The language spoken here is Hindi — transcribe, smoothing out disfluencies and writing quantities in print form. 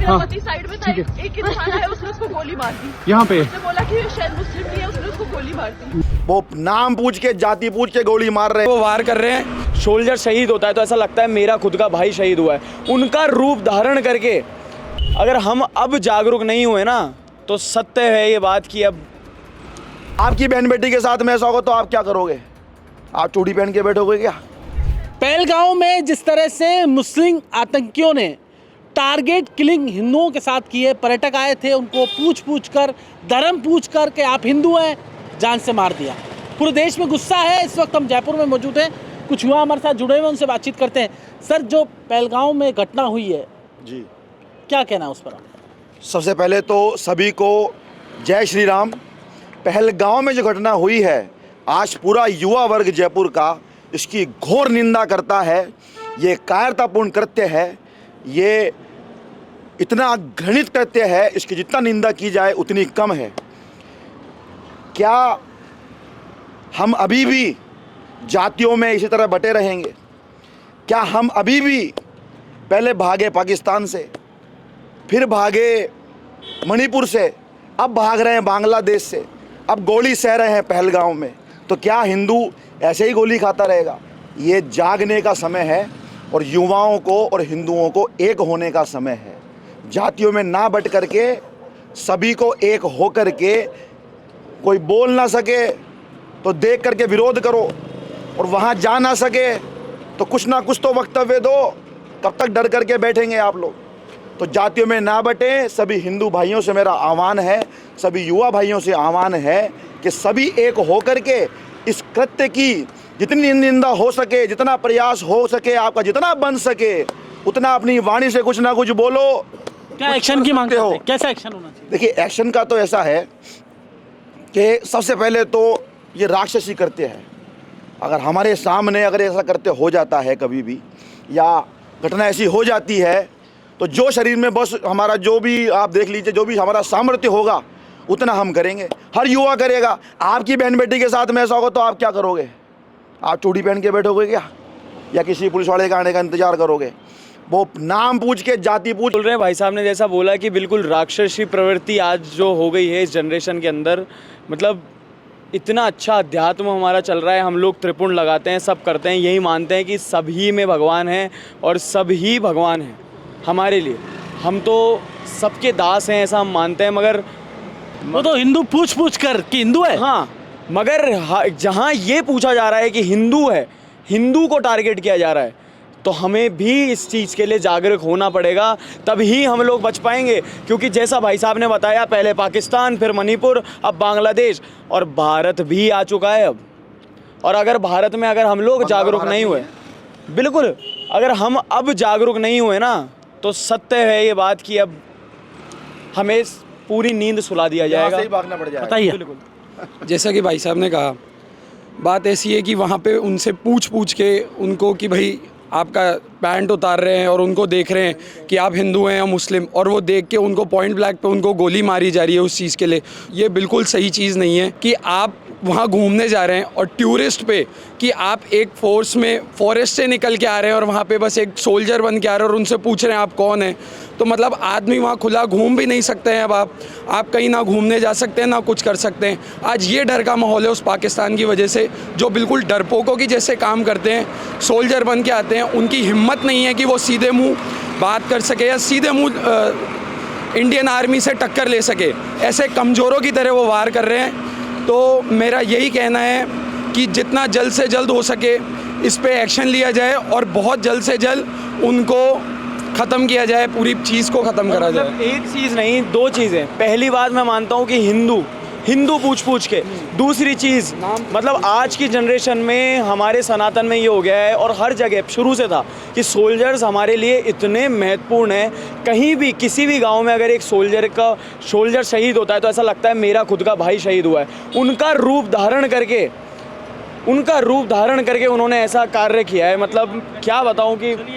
मेरा पति साइड में था, एक इंसान आया, उसने उसको गोली मार दी। यहाँ पे उसने बोला कि शायद मुस्लिम नहीं है, उसने उसको गोली मार दी। वो नाम पूछ के, जाति पूछ के गोली मार रहे हैं। वो वार कर रहे हैं। सोल्जर शहीद होता है तो ऐसा लगता है मेरा खुद का भाई शहीद हुआ है। उनका रूप धारण करके अगर हम अब जागरूक नहीं हुए ना, तो सत्य है ये बात कि अब आपकी बहन बेटी के साथ में ऐसा होगा तो आप क्या करोगे? आप चूड़ी पहन के बैठोगे क्या? पहलगांव में जिस तरह से मुस्लिम आतंकियों ने टारगेट किलिंग हिंदुओं के साथ की है, पर्यटक आए थे, उनको पूछ कर धर्म पूछ कर कि आप हिंदू हैं, जान से मार दिया। पूरे देश में गुस्सा है। इस वक्त हम जयपुर में मौजूद हैं, कुछ युवा हमारे साथ जुड़े हुए, उनसे बातचीत करते हैं। सर, जो पहलगांव में घटना हुई है जी, क्या कहना है उस पर? सबसे पहले तो सभी को जय श्री राम। पहलगांव में जो घटना हुई है, आज पूरा युवा वर्ग जयपुर का इसकी घोर निंदा करता है। ये कायरतापूर्ण कृत्य है, ये इतना घृणित कृत्य है, इसकी जितना निंदा की जाए उतनी कम है। क्या हम अभी भी जातियों में इसी तरह बटे रहेंगे? क्या हम अभी भी पहले भागे पाकिस्तान से, फिर भागे मणिपुर से, अब भाग रहे हैं बांग्लादेश से, अब गोली सह रहे हैं पहलगांव में, तो क्या हिंदू ऐसे ही गोली खाता रहेगा? ये जागने का समय है और युवाओं को और हिंदुओं को एक होने का समय है। जातियों में ना बट करके सभी को एक हो करके, कोई बोल ना सके तो देख करके विरोध करो, और वहाँ जा ना सके तो कुछ ना कुछ तो वक्तव्य दो। कब तक डर करके बैठेंगे आप लोग? तो जातियों में ना बटे। सभी हिंदू भाइयों से मेरा आह्वान है, सभी युवा भाइयों से आह्वान है कि सभी एक हो करके इस कृत्य की जितनी निंदा हो सके, जितना प्रयास हो सके, आपका जितना बन सके उतना अपनी वाणी से कुछ ना कुछ बोलो। क्या एक्शन की मांग करते हो? कैसा एक्शन होना चाहिए? देखिए, एक्शन का तो ऐसा है कि सबसे पहले तो ये राक्षसी कृत्य है। अगर हमारे सामने अगर ऐसा कृत्य हो जाता है कभी भी, या घटना ऐसी हो जाती है, तो जो शरीर में बस हमारा जो भी आप देख लीजिए, जो भी हमारा सामर्थ्य होगा उतना हम करेंगे। हर युवा करेगा। आपकी बहन बेटी के साथ में ऐसा होगा तो आप क्या करोगे? आप चूड़ी पहन के बैठोगे क्या, या किसी पुलिस वाले के आने का इंतजार करोगे? वो नाम पूछ के, जाति पूछ। बोल रहे हैं भाई साहब ने जैसा बोला कि बिल्कुल राक्षसी प्रवृत्ति आज जो हो गई है इस जनरेशन के अंदर। मतलब इतना अच्छा अध्यात्म हमारा चल रहा है, हम लोग त्रिपुण लगाते हैं, सब करते हैं, यही मानते हैं कि सभी में भगवान है और सभी भगवान हैं हमारे लिए। हम तो सबके दास हैं, ऐसा हम मानते हैं। मगर वो तो हिंदू पूछ कर कि हिंदू है। हाँ, मगर जहाँ ये पूछा जा रहा है कि हिंदू है, हिंदू को टारगेट किया जा रहा है, तो हमें भी इस चीज़ के लिए जागरूक होना पड़ेगा, तभी हम लोग बच पाएंगे। क्योंकि जैसा भाई साहब ने बताया, पहले पाकिस्तान, फिर मणिपुर, अब बांग्लादेश, और भारत भी आ चुका है अब। और अगर भारत में अगर हम लोग जागरूक नहीं हुए, बिल्कुल अगर हम अब जागरूक नहीं हुए ना, तो सत्य है ये बात कि अब हमें पूरी नींद सुला दिया जाएगा। ही भागना पड़ जाएगा। बताइए। बिल्कुल। जैसा कि भाई साहब ने कहा, बात ऐसी है कि वहाँ पे उनसे पूछ के उनको कि भाई आपका पैंट उतार रहे हैं और उनको देख रहे हैं कि आप हिंदू हैं या मुस्लिम, और वो देख के उनको पॉइंट ब्लैंक पे उनको गोली मारी जा रही है उस चीज़ के लिए। ये बिल्कुल सही चीज़ नहीं है कि आप वहाँ घूमने जा रहे हैं और टूरिस्ट पे कि आप एक फोर्स में फॉरेस्ट से निकल के आ रहे हैं और वहाँ पे बस एक सोल्जर बन के आ रहे हैं और उनसे पूछ रहे हैं आप कौन हैं। तो मतलब आदमी वहाँ खुला घूम भी नहीं सकते हैं। अब आप कहीं ना घूमने जा सकते हैं ना कुछ कर सकते हैं। आज ये डर का माहौल है उस पाकिस्तान की वजह से, जो बिल्कुल डरपोकों की जैसे काम करते हैं, सोल्जर बन के आते हैं। उनकी हिम्मत नहीं है कि वो सीधे मुँह बात कर सके या सीधे मुँह इंडियन आर्मी से टक्कर ले सके। ऐसे कमज़ोरों की तरह वो वार कर रहे हैं। तो मेरा यही कहना है कि जितना जल्द से जल्द हो सके इस पे एक्शन लिया जाए और बहुत जल्द से जल्द उनको ख़त्म किया जाए, पूरी चीज़ को ख़त्म करा जाए। मतलब एक चीज़ नहीं, दो चीज़ें। पहली बात मैं मानता हूँ कि हिंदू पूछ के। दूसरी चीज़, मतलब आज की जनरेशन में हमारे सनातन में ये हो गया है, और हर जगह शुरू से था कि सोल्जर्स हमारे लिए इतने महत्वपूर्ण हैं। कहीं भी किसी भी गांव में अगर एक सोल्जर शहीद होता है तो ऐसा लगता है मेरा खुद का भाई शहीद हुआ है। उनका रूप धारण करके उन्होंने ऐसा कार्य किया है। मतलब क्या बताऊं कि